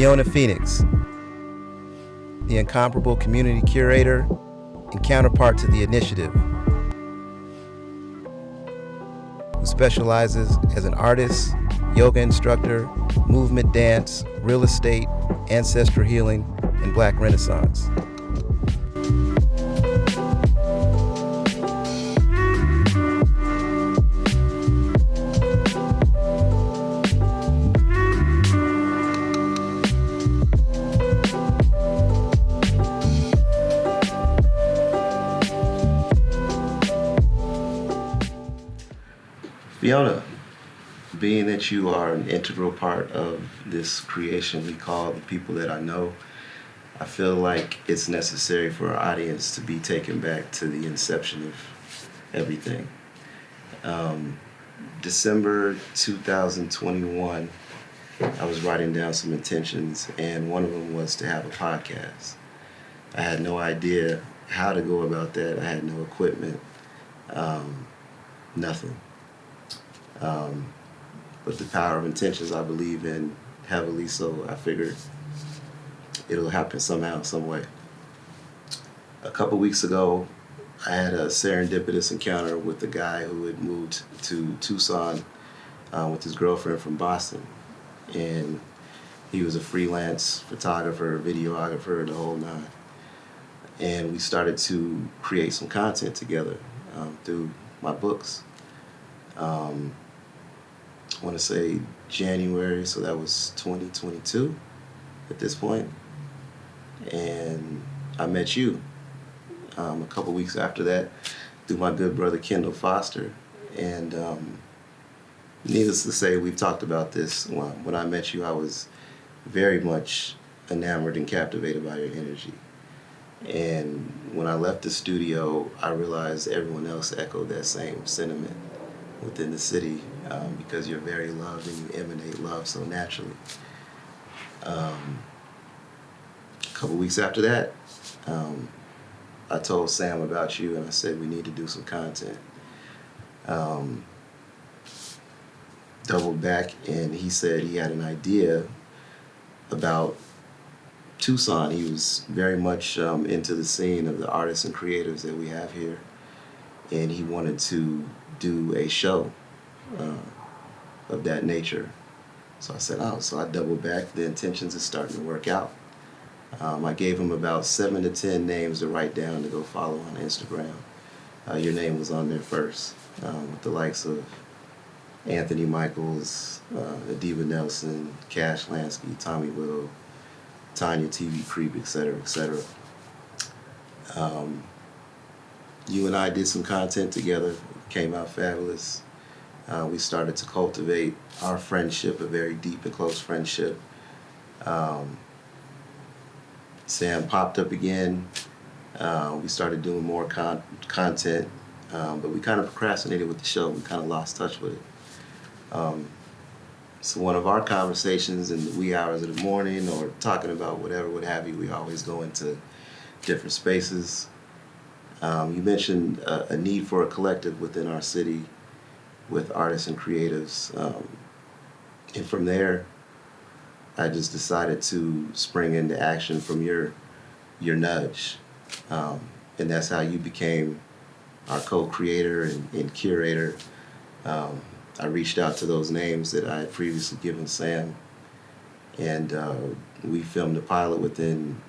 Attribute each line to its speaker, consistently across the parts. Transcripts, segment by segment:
Speaker 1: Fiona Fenix, the incomparable community curator and counterpart to the initiative, who specializes as an artist, yoga instructor, movement dance, real estate, ancestral healing, and Black Renaissance. Fiona, being that you are an integral part of this creation we call The People That I Know, I feel like it's necessary for our audience to be taken back to the inception of everything. December 2021, I was writing down some intentions, and one of them was to have a podcast. I had no idea how to go about that. I had no equipment, nothing. But the power of intentions I believe in heavily, so I figured it'll happen somehow, some way. A couple weeks ago, I had a serendipitous encounter with a guy who had moved to Tucson with his girlfriend from Boston. And he was a freelance photographer, videographer, the whole nine. And we started to create some content together through my books. I want to say January, so that was 2022 at this point. And I met you a couple weeks after that through my good brother Kendall Foster. And needless to say, we've talked about this. When I met you, I was very much enamored and captivated by your energy. And when I left the studio, I realized everyone else echoed that same sentiment within the city, because you're very loved and you emanate love so naturally. A couple weeks after that, I told Sam about you and I said we need to do some content. Doubled back and he said he had an idea about Tucson. He was very much into the scene of the artists and creators that we have here, and he wanted to do a show of that nature. So I said, so I doubled back. The intentions are starting to work out. I gave him about 7 to 10 names to write down to go follow on Instagram. Your name was on there first, with the likes of Anthony Michaels, Adiva Nelson, Cash Lansky, Tommy Will, Tanya TV Creep, et cetera, et cetera. You and I did some content together. It came out fabulous. We started to cultivate our friendship, a very deep and close friendship. Sam popped up again. We started doing more content, but we kind of procrastinated with the show. We kind of lost touch with it. So one of our conversations in the wee hours of the morning or talking about whatever, what have you, we always go into different spaces. You mentioned a need for a collective within our city with artists and creatives. And from there, I just decided to spring into action from your nudge. And that's how you became our co-creator and curator. I reached out to those names that I had previously given Sam, and we filmed the pilot within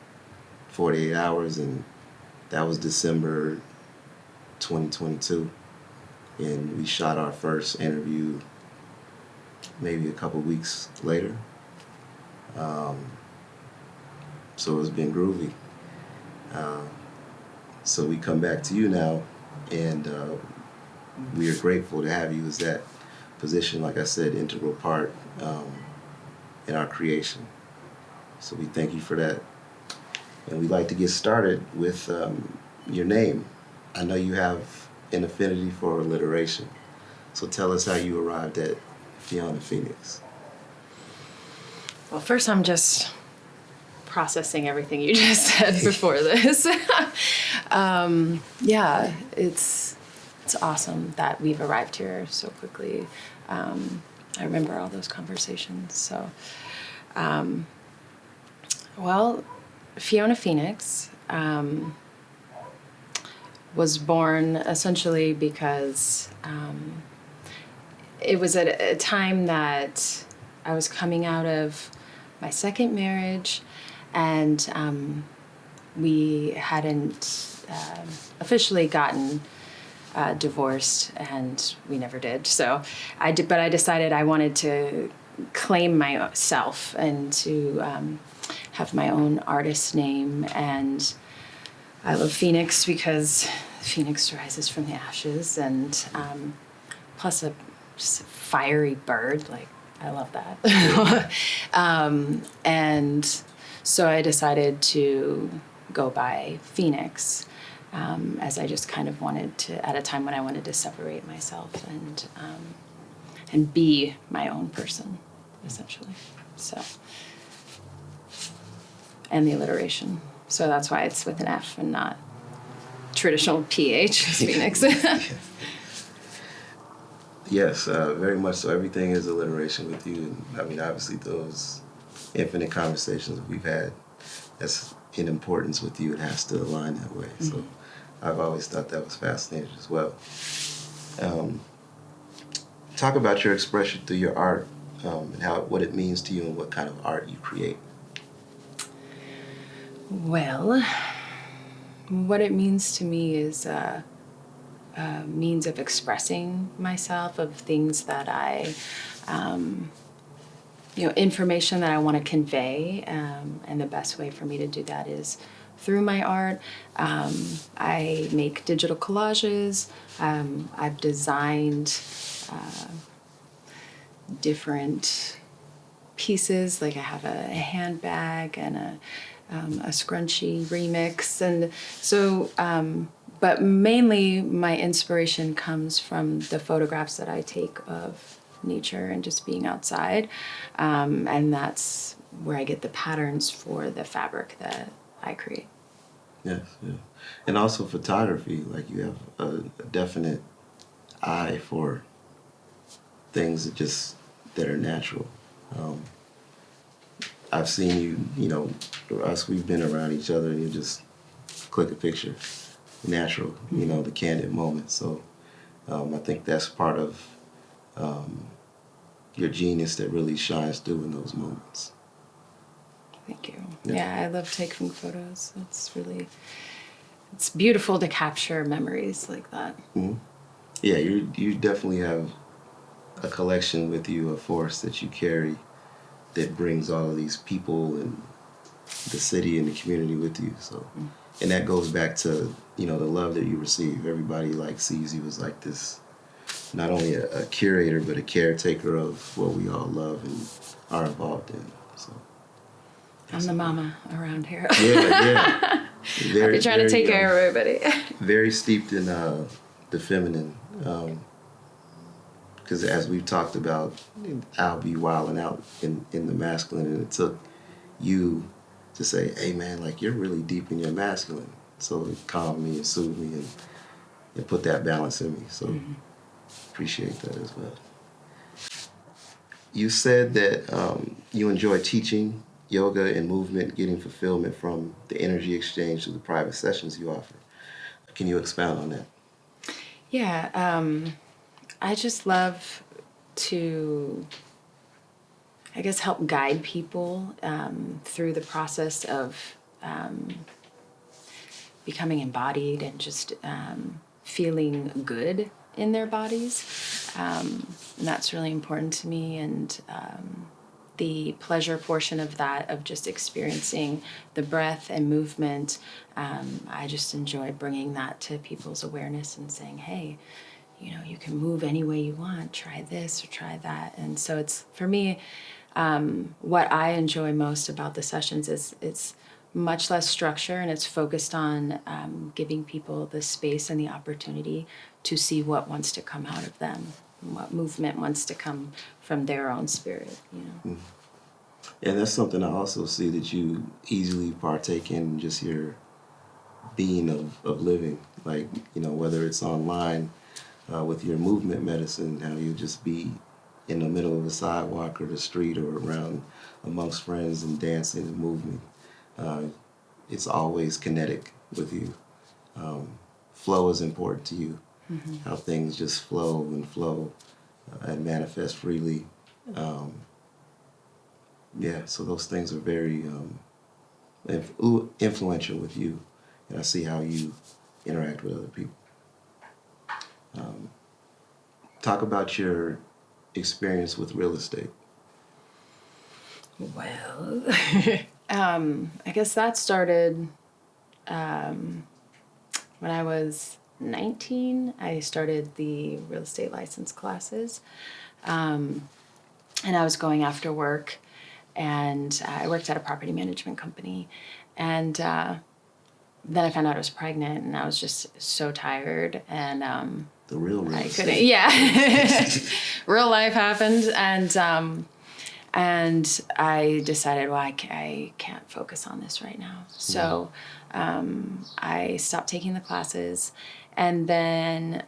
Speaker 1: 48 hours, and that was December 2022. And we shot our first interview maybe a couple weeks later. So it's been groovy. So we come back to you now, and we are grateful to have you as that position, like I said, integral part in our creation. So we thank you for that. And we'd like to get started with your name. I know you have an affinity for alliteration. So tell us how you arrived at Fiona Fenix.
Speaker 2: Well, first I'm just processing everything you just said before this. Yeah, it's awesome that we've arrived here so quickly. I remember all those conversations. So Well, Fiona Fenix was born essentially because it was at a time that I was coming out of my second marriage, and we hadn't officially gotten divorced, and we never did. So but I decided I wanted to claim myself and to have my own artist name. And I love Phoenix because Phoenix rises from the ashes, and plus just a fiery bird. Like, I love that. And so I decided to go by Phoenix, as I just kind of wanted to, at a time when I wanted to separate myself and be my own person, essentially. So, and the alliteration. So that's why it's with an F and not traditional PH, Phoenix.
Speaker 1: Yes, very much so. Everything is alliteration with you. And, I mean, obviously, those infinite conversations we've had, that's in importance with you. It has to align that way. Mm-hmm. So I've always thought that was fascinating as well. Talk about your expression through your art, and what it means to you and what kind of art you create.
Speaker 2: Well, what it means to me is a means of expressing myself, of things that information that I want to convey, and the best way for me to do that is through my art. I make digital collages. I've designed different pieces, like I have a handbag and a scrunchie remix, and so but mainly my inspiration comes from the photographs that I take of nature and just being outside, and that's where I get the patterns for the fabric that I create.
Speaker 1: Yes, yeah. And also photography, like you have a definite eye for things that are natural. I've seen we've been around each other, and you just click a picture, natural, mm-hmm. The candid moment. So I think that's part of your genius that really shines through in those moments.
Speaker 2: Thank you. Yeah, I love taking photos. It's beautiful to capture memories like that.
Speaker 1: Mm-hmm. Yeah, you definitely have a collection with you, a force that you carry that brings all of these people and the city and the community with you. So, and that goes back to, the love that you receive. Everybody sees you as like this, not only a curator, but a caretaker of what we all love and are involved in. So,
Speaker 2: I'm the mama around here.
Speaker 1: Yeah.
Speaker 2: I'll be trying to take care of everybody.
Speaker 1: Very steeped in the feminine. Because as we've talked about, I'll be wilding out in the masculine, and it took you to say, hey man, you're really deep in your masculine. So it calmed me and soothed me and put that balance in me. So appreciate that as well. You said that you enjoy teaching yoga and movement, getting fulfillment from the energy exchange through the private sessions you offer. Can you expound on that?
Speaker 2: Yeah, I just love to, I guess, help guide people through the process of becoming embodied and just feeling good in their bodies. And that's really important to me. And the pleasure portion of that, of just experiencing the breath and movement, I just enjoy bringing that to people's awareness and saying, hey, you can move any way you want, try this or try that. And so it's, for me, what I enjoy most about the sessions is it's much less structure, and it's focused on giving people the space and the opportunity to see what wants to come out of them, and what movement wants to come from their own spirit,
Speaker 1: Mm-hmm. And that's something I also see that you easily partake in, just your being of living, whether it's online, with your movement medicine, how you just be in the middle of the sidewalk or the street or around amongst friends and dancing and moving. It's always kinetic with you. Flow is important to you. How things just flow and manifest freely. Yeah, so those things are very influential with you, and I see how you interact with other people. Talk about your experience with real estate.
Speaker 2: Well, I guess that started when I was 19. I started the real estate license classes, and I was going after work, and I worked at a property management company, and then I found out I was pregnant, and I was just so tired, and
Speaker 1: The real
Speaker 2: I
Speaker 1: estate.
Speaker 2: couldn't. Yeah, real life happened, and I decided, well, I can't focus on this right now. So I stopped taking the classes. And then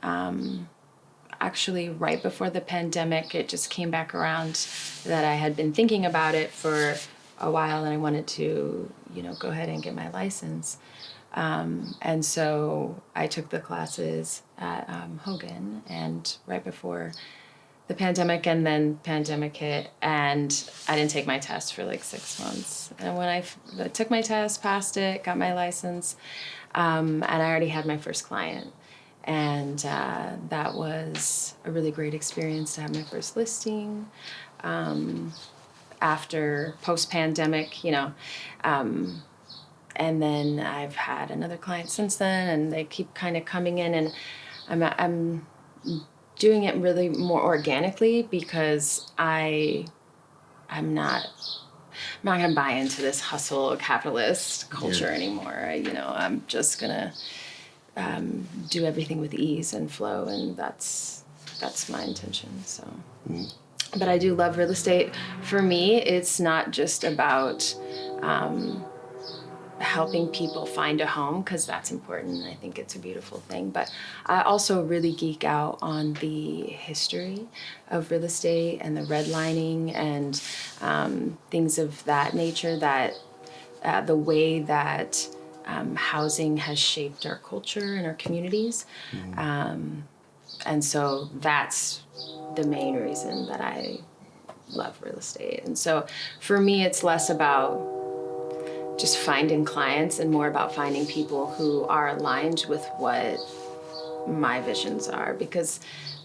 Speaker 2: actually right before the pandemic, it just came back around that I had been thinking about it for a while, and I wanted to, go ahead and get my license. And so I took the classes at Hogan, and right before the pandemic, and then pandemic hit, and I didn't take my test for like 6 months. And when I took my test, passed it, got my license, and I already had my first client. And that was a really great experience to have my first listing. After post-pandemic, and then I've had another client since then, and they keep kind of coming in, and I'm doing it really more organically because I'm not gonna buy into this hustle capitalist culture anymore. I'm just gonna do everything with ease and flow, and that's my intention. So, but I do love real estate. For me, it's not just about helping people find a home, because that's important. I think it's a beautiful thing. But I also really geek out on the history of real estate and the redlining and things of that nature, that the way that housing has shaped our culture and our communities. And so that's the main reason that I love real estate. And so for me, it's less about just finding clients and more about finding people who are aligned with what my visions are. Because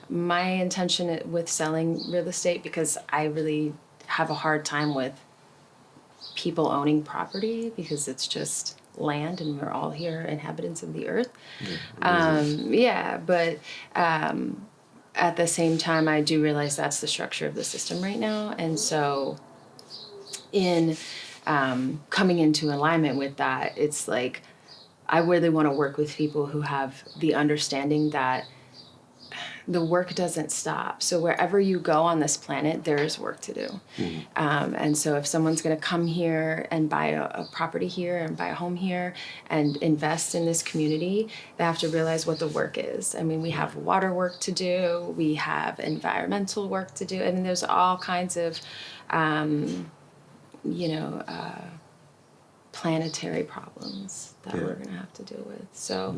Speaker 2: my intention with selling real estate, because I really have a hard time with people owning property, because it's just land and we're all here inhabitants of the earth. But at the same time, I do realize that's the structure of the system right now. And so in coming into alignment with that, it's like I really want to work with people who have the understanding that the work doesn't stop. So wherever you go on this planet, there is work to do. And so if someone's going to come here and buy a property here and buy a home here and invest in this community, they have to realize what the work is. I mean, we have water work to do. We have environmental work to do. I mean, there's all kinds of planetary problems that we're going to have to deal with. So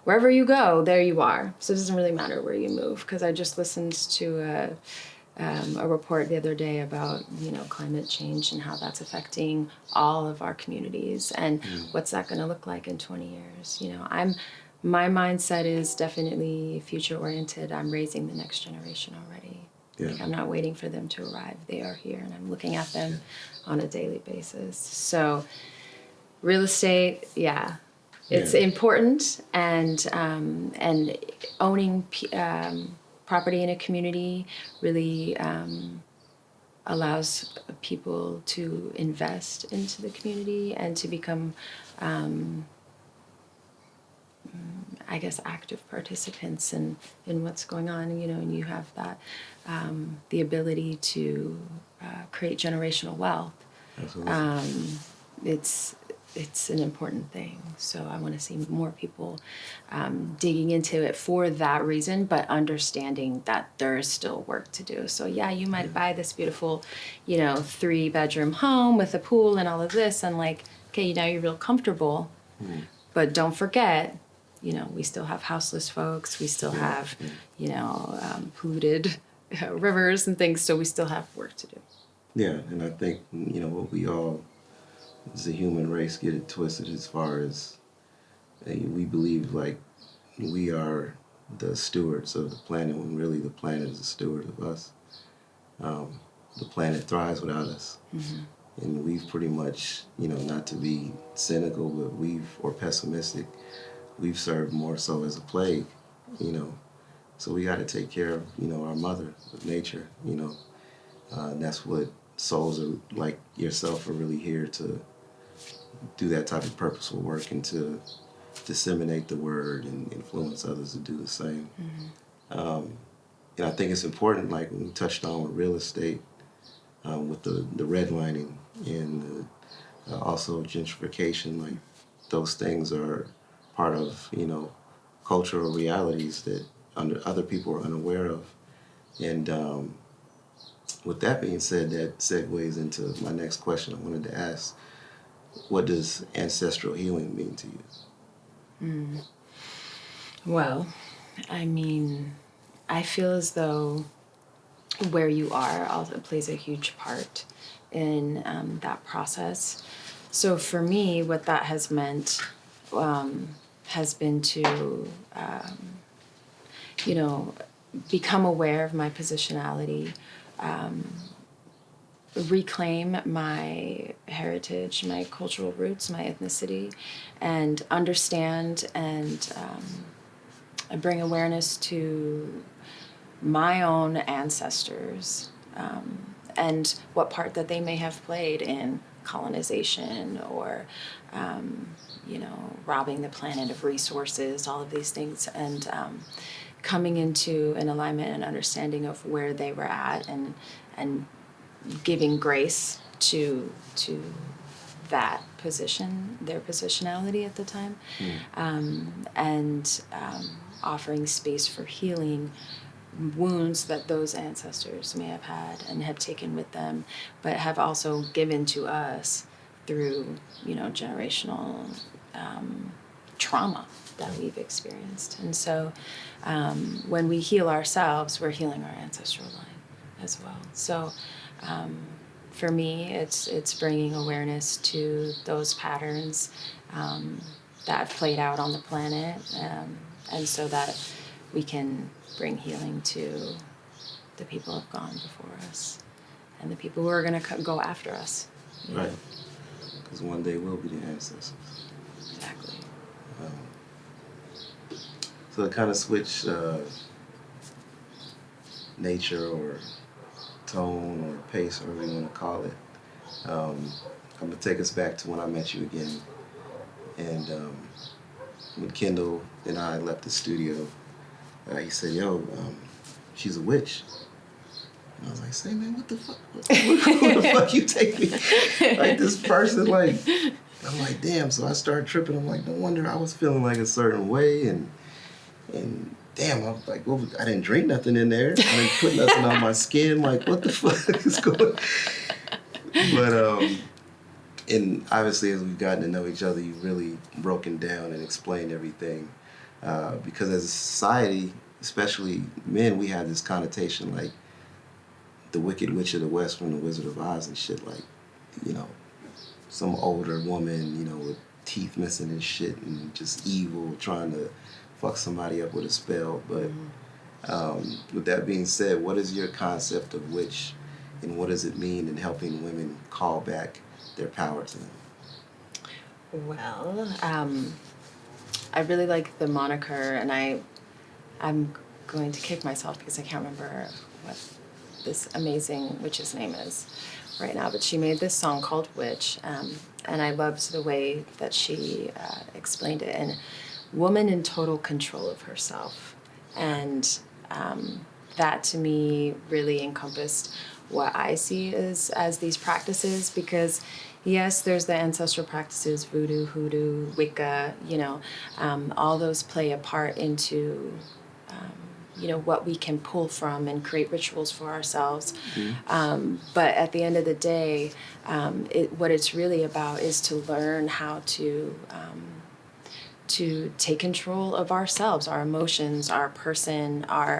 Speaker 2: wherever you go, there you are. So it doesn't really matter where you move, because I just listened to a report the other day about, climate change and how that's affecting all of our communities, and what's that going to look like in 20 years. My mindset is definitely future oriented. I'm raising the next generation already. Like, I'm not waiting for them to arrive. They are here, and I'm looking at them on a daily basis. So real estate, it's important, and owning property in a community really allows people to invest into the community and to become, active participants in what's going on. And you have that the ability to create generational wealth.
Speaker 1: Absolutely.
Speaker 2: It's an important thing. So I want to see more people digging into it for that reason, but understanding that there is still work to do. So you might buy this beautiful, 3-bedroom home with a pool and all of this, and like okay, now you're real comfortable, but don't forget, we still have houseless folks, we still have, polluted rivers and things, so we still have work to do.
Speaker 1: Yeah, and I think, what we all, as a human race, get it twisted as far as we believe like we are the stewards of the planet when really the planet is a steward of us. The planet thrives without us. And we've pretty much, not to be cynical, but or pessimistic, we've served more so as a plague, So we got to take care of, our mother, of nature, and that's what souls are like yourself are really here to do that type of purposeful work and to disseminate the word and influence others to do the same. And I think it's important, like when we touched on with real estate, with the redlining and also gentrification, like those things are part of, cultural realities that other people are unaware of. And with that being said, that segues into my next question I wanted to ask. What does ancestral healing mean to you?
Speaker 2: Well, I feel as though where you are also plays a huge part in that process. So for me, what that has meant has been to, become aware of my positionality, reclaim my heritage, my cultural roots, my ethnicity, and understand and bring awareness to my own ancestors and what part that they may have played in colonization or, robbing the planet of resources, all of these things, and coming into an alignment and understanding of where they were at and giving grace to that position, their positionality at the time, and offering space for healing wounds that those ancestors may have had and have taken with them, but have also given to us through, generational trauma that we've experienced. And so when we heal ourselves, we're healing our ancestral line as well. So for me, it's bringing awareness to those patterns that have played out on the planet, and so that we can bring healing to the people who have gone before us and the people who are going to go after us.
Speaker 1: Right. Because one day we'll be the ancestors.
Speaker 2: Exactly.
Speaker 1: So to kind of switch nature or tone or pace, or whatever you want to call it, I'm going to take us back to when I met you again. And when Kendall and I left the studio, he said, yo, she's a witch. And I was like, say, man, what the fuck? Where the fuck you take me? Like, this person, like, I'm like, damn. So I started tripping. I'm like, no wonder I was feeling like a certain way. And damn, I was like, well, I didn't drink nothing in there. I didn't put nothing on my skin. Like, what the fuck is going on? But, and obviously, as we've gotten to know each other, you've really broken down and explained everything. Because as a society, especially men, we have this connotation like the Wicked Witch of the West from the Wizard of Oz and shit, like, some older woman, with teeth missing and shit and just evil, trying to fuck somebody up with a spell. But with that being said, what is your concept of witch, and what does it mean in helping women call back their power to them?
Speaker 2: Well, I really like the moniker, and I'm going to kick myself because I can't remember what this amazing witch's name is right now, but she made this song called Witch, and I loved the way that she explained it. And woman in total control of herself. And that to me really encompassed what I see as these practices, because yes, there's the ancestral practices, voodoo, hoodoo, Wicca, all those play a part into what we can pull from and create rituals for ourselves. But at the end of the day, what it's really about is to learn how to take control of ourselves, our emotions, our person, our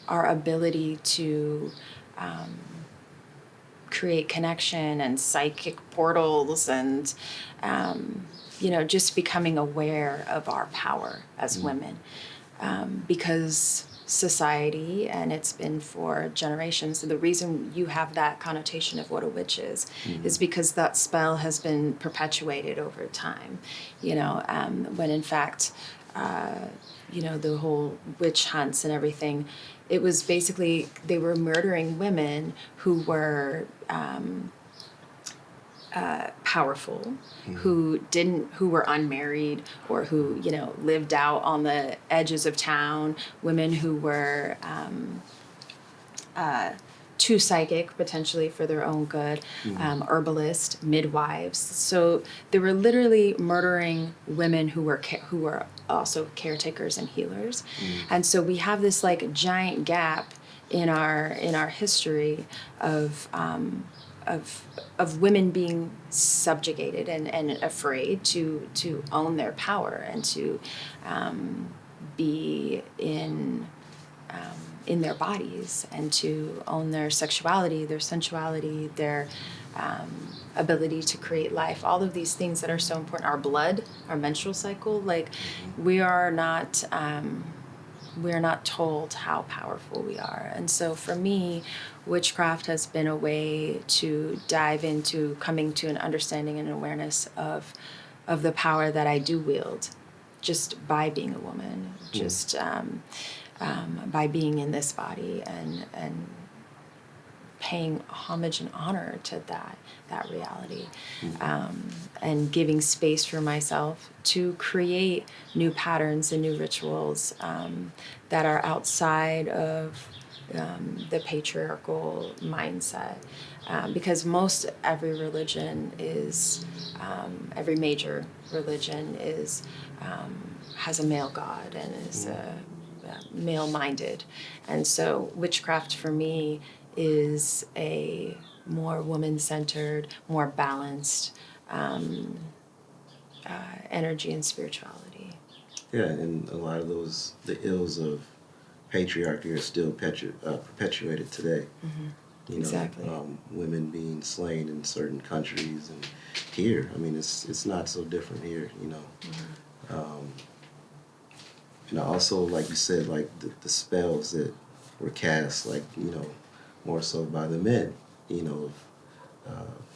Speaker 2: ability to create connection and psychic portals, and just becoming aware of our power as women, because society, and it's been for generations, the reason you have that connotation of what a witch is because that spell has been perpetuated over time, when in fact the whole witch hunts and everything, it was basically they were murdering women who were powerful, who were unmarried, or who lived out on the edges of town, women who were too psychic potentially for their own good, herbalists, midwives. So they were literally murdering women who were also caretakers and healers. And so we have this like giant gap in our history of women being subjugated and afraid to own their power and to be in their bodies, and to own their sexuality, their sensuality, their ability to create life, all of these things that are so important. Our blood, our menstrual cycle, like we are not told how powerful we are. And so for me, witchcraft has been a way to dive into coming to an understanding and awareness of the power that I do wield just by being a woman, just by being in this body, and paying homage and honor to that reality, and giving space for myself to create new patterns and new rituals that are outside of the patriarchal mindset, because every religion is every major religion is has a male god and is male-minded, and so witchcraft for me is a more woman-centered, more balanced energy and spirituality.
Speaker 1: Yeah, and a lot of the ills of patriarchy are still perpetuated today.
Speaker 2: Exactly.
Speaker 1: Women being slain in certain countries, and here, I mean, it's not so different here. And also, like you said, like the spells that were cast, like more so by the men,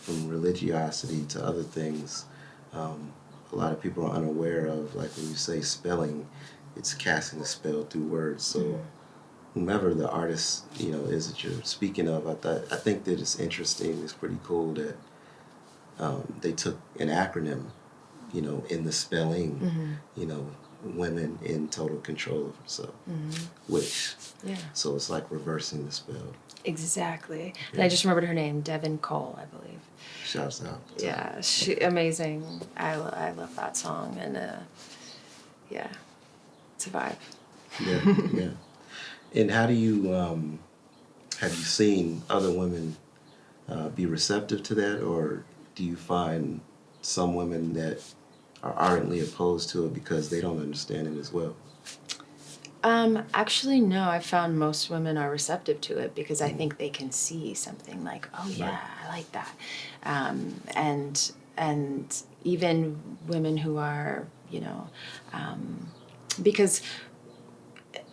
Speaker 1: from religiosity to other things. A lot of people are unaware of, like when you say spelling, it's casting a spell through words. So whomever the artist is that you're speaking of, I think that it's interesting. It's pretty cool that they took an acronym, in the spelling, women in total control of herself, which, so it's like reversing the spell.
Speaker 2: Exactly. And I just remembered her name, Devin Cole, I believe.
Speaker 1: Shouts out.
Speaker 2: Yeah, amazing. I love that song, and it's a vibe.
Speaker 1: Yeah. And how do you, have you seen other women be receptive to that, or do you find some women that are ardently opposed to it because they don't understand it as well?
Speaker 2: Actually, no. I found most women are receptive to it because I think they can see something like, oh yeah,
Speaker 1: Right.
Speaker 2: I like that, and even women who are, because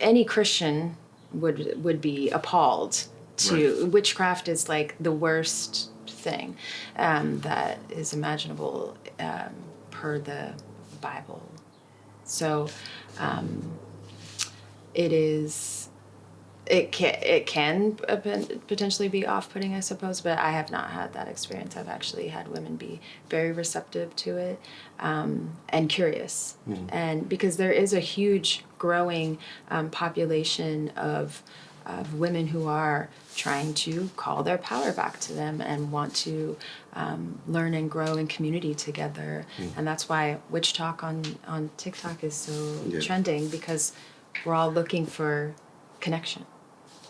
Speaker 2: any Christian would be appalled to witchcraft is like the worst thing that is imaginable per the Bible. So it can potentially be off-putting, I suppose, but I have not had that experience. I've actually had women be very receptive to it, and curious, and because there is a huge growing population of of women who are trying to call their power back to them and want to learn and grow in community together. And that's why Witch Talk on TikTok is so trending, because we're all looking for connection.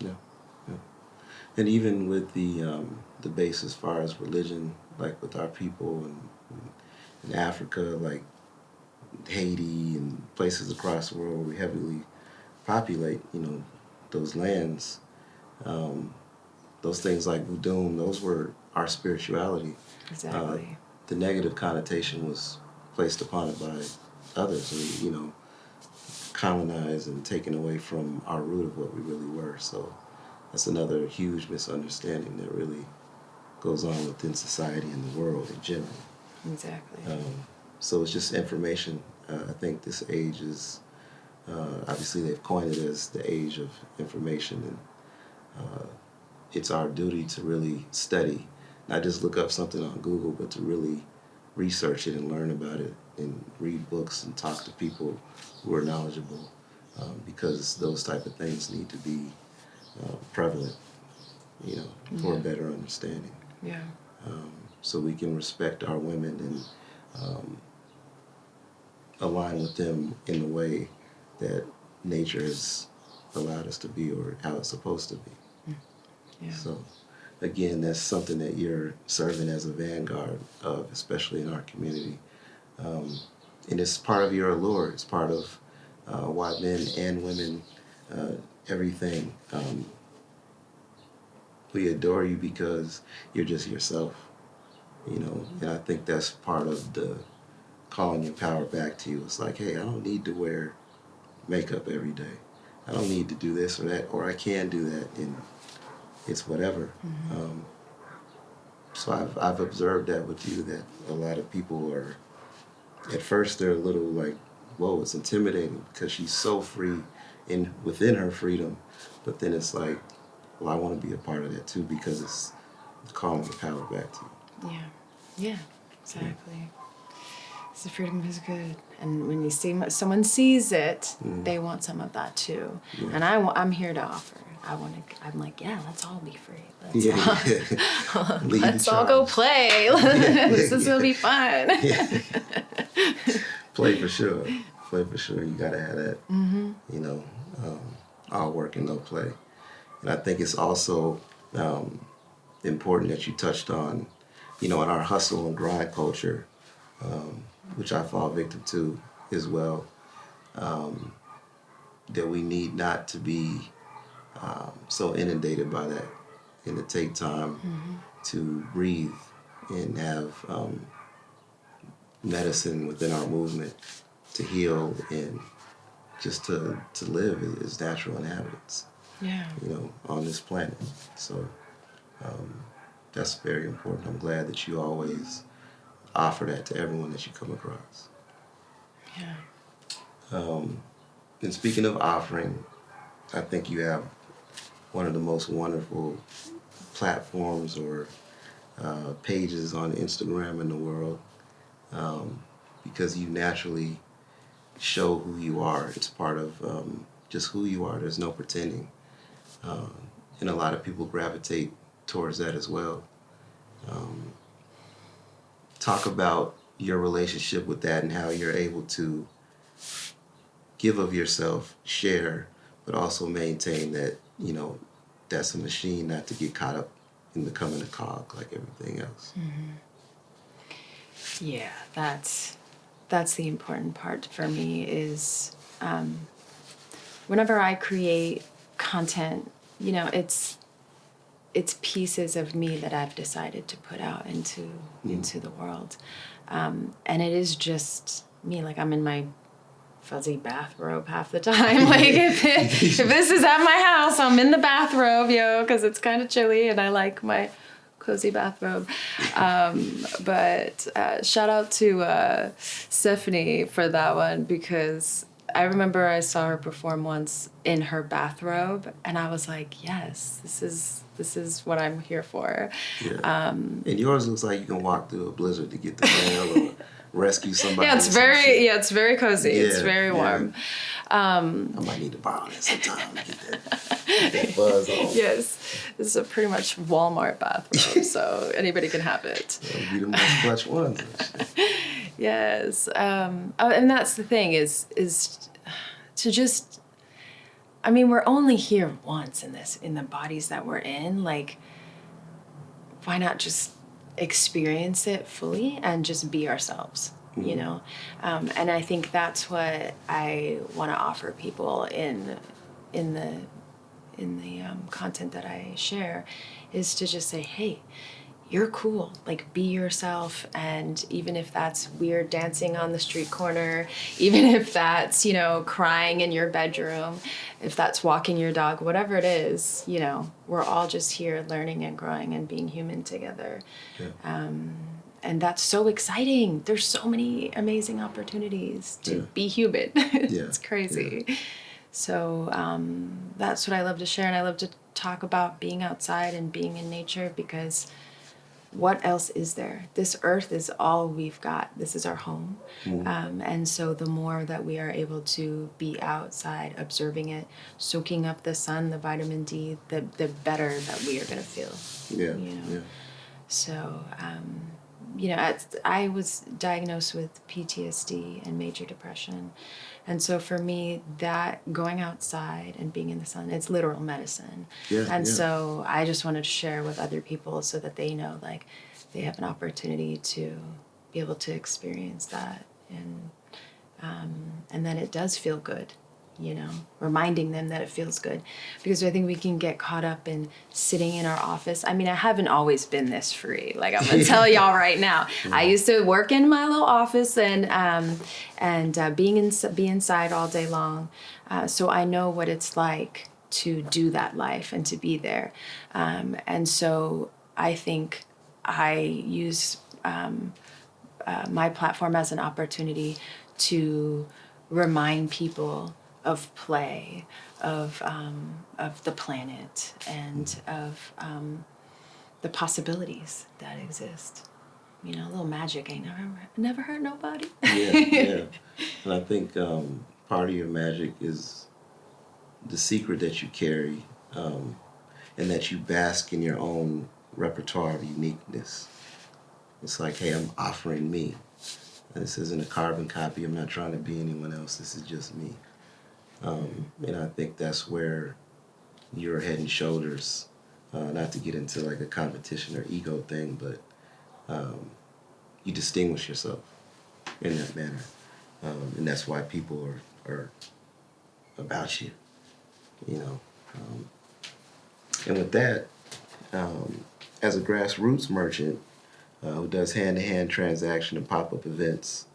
Speaker 1: Yeah, yeah. And even with the base as far as religion, like with our people in Africa, like Haiti and places across the world where we heavily populate, those lands, those things like voodoo, those were our spirituality.
Speaker 2: Exactly.
Speaker 1: The negative connotation was placed upon it by others, and, colonized and taken away from our root of what we really were. So that's another huge misunderstanding that really goes on within society and the world in general.
Speaker 2: Exactly.
Speaker 1: So it's just information. I think this age is, obviously they've coined it as the age of information, and it's our duty to really study, not just look up something on Google, but to really research it and learn about it and read books and talk to people who are knowledgeable, because those type of things need to be prevalent, for a better understanding.
Speaker 2: Yeah.
Speaker 1: So we can respect our women and align with them in the way that nature has allowed us to be, or how it's supposed to be.
Speaker 2: Yeah.
Speaker 1: So again, that's something that you're serving as a vanguard of, especially in our community. And it's part of your allure. It's part of why men and women, everything. We adore you because you're just yourself, and I think that's part of the calling your power back to you. It's like, hey, I don't need to wear makeup every day. I don't need to do this or that, or I can do that, and it's whatever. So I've observed that with you, that a lot of people are, at first they're a little like, whoa, it's intimidating because she's so free within her freedom, but then it's like, well, I want to be a part of that too, because it's calling the power back to you.
Speaker 2: Yeah, exactly. So freedom is good, and when you see someone sees it, they want some of that too.
Speaker 1: Yeah.
Speaker 2: And I'm here to offer. I'm like, yeah, let's all be free. Let's all go play. This is gonna be fun.
Speaker 1: Play for sure. You gotta have that. All work and no play. And I think it's also important that you touched on, in our hustle and grind culture, which I fall victim to as well, that we need not to be so inundated by that, and to take time to breathe and have medicine within our movement to heal and just to live as natural inhabitants, on this planet. So that's very important. I'm glad that you always offer that to everyone that you come across.
Speaker 2: Yeah.
Speaker 1: And speaking of offering, I think you have one of the most wonderful platforms or pages on Instagram in the world, because you naturally show who you are. It's part of just who you are. There's no pretending. And a lot of people gravitate towards that as well. Talk about your relationship with that and how you're able to give of yourself, share, but also maintain that, that's a machine, not to get caught up in becoming a cog like everything else.
Speaker 2: Yeah, that's the important part for me is whenever I create content, it's pieces of me that I've decided to put out into the world. And it is just me, like I'm in my fuzzy bathrobe half the time. Like if this is at my house, I'm in the bathrobe, because it's kind of chilly and I like my cozy bathrobe. But shout out to Stephanie for that one, because I remember I saw her perform once in her bathrobe and I was like, yes, this is what I'm here for.
Speaker 1: Yeah. And yours looks like you can walk through a blizzard to get the mail or rescue somebody.
Speaker 2: Yeah, it's very cozy. Yeah, it's very warm.
Speaker 1: I might need to borrow that sometime to get that. that buzz on.
Speaker 2: Yes, this is a pretty much Walmart bathrobe, so anybody can have it.
Speaker 1: It'll be the most clutch ones.
Speaker 2: Yes, and that's the thing is to just. I mean, we're only here once in the bodies that we're in. Like, why not just experience it fully and just be ourselves? You know, and I think that's what I want to offer people in the content that I share, is to just say, hey, you're cool. Like, be yourself. And even if that's weird dancing on the street corner, even if that's, you know, crying in your bedroom, if that's walking your dog, whatever it is, you know, we're all just here learning and growing and being human together.
Speaker 1: Yeah.
Speaker 2: And that's so exciting. There's so many amazing opportunities to be human. It's crazy. Yeah. So that's what I love to share. And I love to talk about being outside and being in nature, because what else is there? This earth is all we've got. This is our home. And so the more that we are able to be outside, observing it, soaking up the sun, the vitamin D, the better that we are going to feel.
Speaker 1: Yeah.
Speaker 2: You know?
Speaker 1: Yeah.
Speaker 2: So, you know, I was diagnosed with PTSD and major depression. And so for me, that going outside and being in the sun, it's literal medicine. And so I just wanted to share with other people so that they know, like, they have an opportunity to be able to experience that. And then it does feel good, you know, reminding them that it feels good. Because I think we can get caught up in sitting in our office. I mean, I haven't always been this free. Like, I'm gonna tell y'all right now. I used to work in my little office and be inside all day long. So I know what it's like to do that life and to be there. And so I think I use my platform as an opportunity to remind people of play, of the planet, and of the possibilities that exist. You know, a little magic ain't never hurt nobody.
Speaker 1: Yeah. And I think part of your magic is the secret that you carry, and that you bask in your own repertoire of uniqueness. It's like, hey, I'm offering me. And this isn't a carbon copy. I'm not trying to be anyone else. This is just me. And I think that's where you're head and shoulders, not to get into like a competition or ego thing, but you distinguish yourself in that manner. And that's why people are about you, you know. And with that, as a grassroots merchant who does hand-to-hand transaction and pop-up events,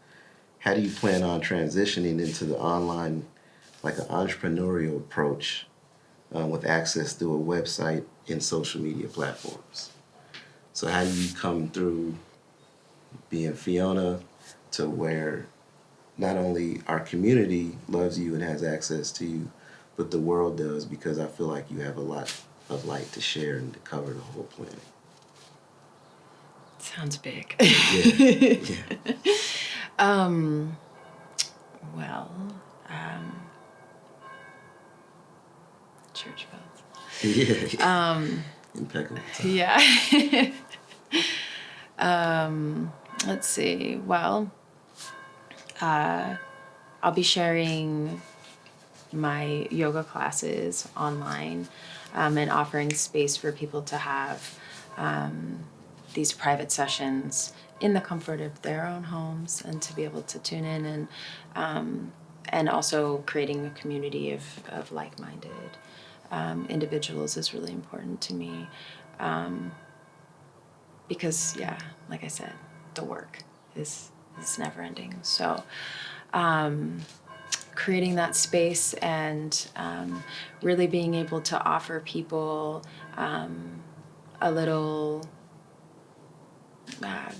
Speaker 1: how do you plan on transitioning into the online, like an entrepreneurial approach with access through a website and social media platforms? So how do you come through being Fiona to where not only our community loves you and has access to you, but the world does, because I feel like you have a lot of light to share and to cover the whole planet.
Speaker 2: Sounds big.
Speaker 1: Yeah.
Speaker 2: Well, church bells.
Speaker 1: Yeah. Impeccable time.
Speaker 2: Yeah. Let's see. Well, I'll be sharing my yoga classes online, and offering space for people to have these private sessions in the comfort of their own homes, and to be able to tune in, and also creating a community of like-minded individuals is really important to me, because like I said, the work is never ending. So creating that space and really being able to offer people a little, I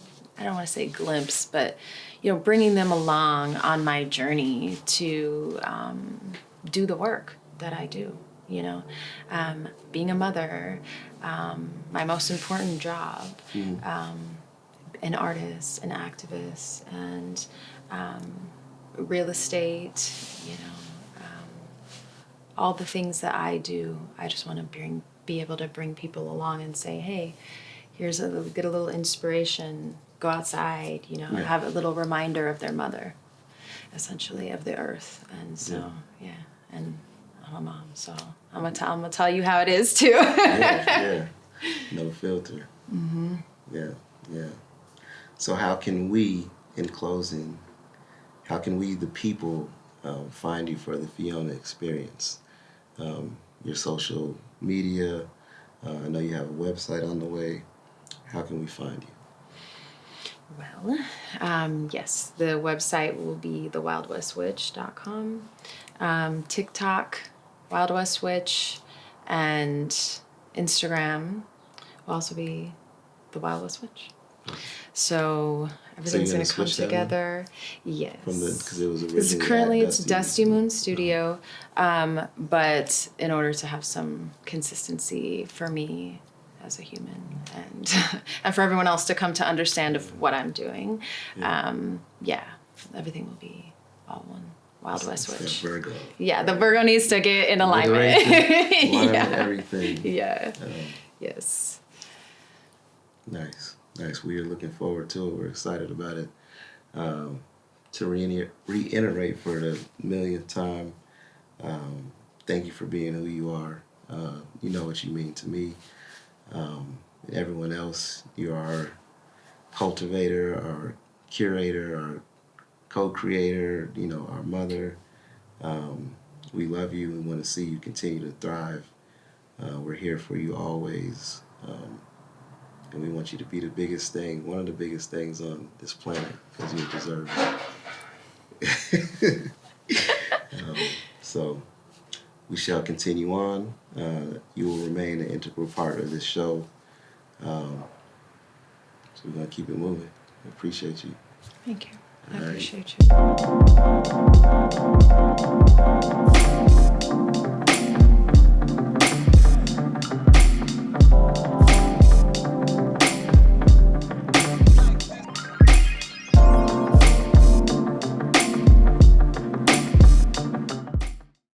Speaker 2: don't want to say glimpse, but, you know, bringing them along on my journey to do the work that I do, you know, being a mother, my most important job, an artist, an activist, and real estate, you know, all the things that I do, I just want to be able to bring people along and say, hey, here's get a little inspiration, go outside, have a little reminder of their mother, essentially, of the earth. And so, and I'm a mom, so I'm gonna tell you how it is too.
Speaker 1: Yeah. No filter. Mm-hmm. Yeah. So how can we, in closing, the people, find you for the Fiona experience? Your social media, I know you have a website on the way. How can we find you?
Speaker 2: Well, yes, the website will be thewildwestwitch.com. TikTok, Wild West Witch, and Instagram will also be the Wild West Witch. So everything's going to come together. Yes.
Speaker 1: Because it was originally
Speaker 2: because currently it's Dusty Moon Studio, but in order to have some consistency for me as a human and and for everyone else to come to understand of what I'm doing, everything will be all one. Wild West Witch.
Speaker 1: Virgo.
Speaker 2: Yeah, the Virgo needs to get in alignment.
Speaker 1: Everything.
Speaker 2: Yeah. Yes.
Speaker 1: Nice. We are looking forward to it. We're excited about it. To reiterate for the millionth time, thank you for being who you are. You know what you mean to me. And everyone else, you are our cultivator, our curator, our co-creator, our mother. We love you. We want to see you continue to thrive. We're here for you always. And we want you to be the biggest thing, one of the biggest things on this planet, because you deserve it. So we shall continue on. You will remain an integral part of this show. So we're going to keep it moving. I appreciate you.
Speaker 2: Thank you. I
Speaker 1: All right.
Speaker 2: appreciate you.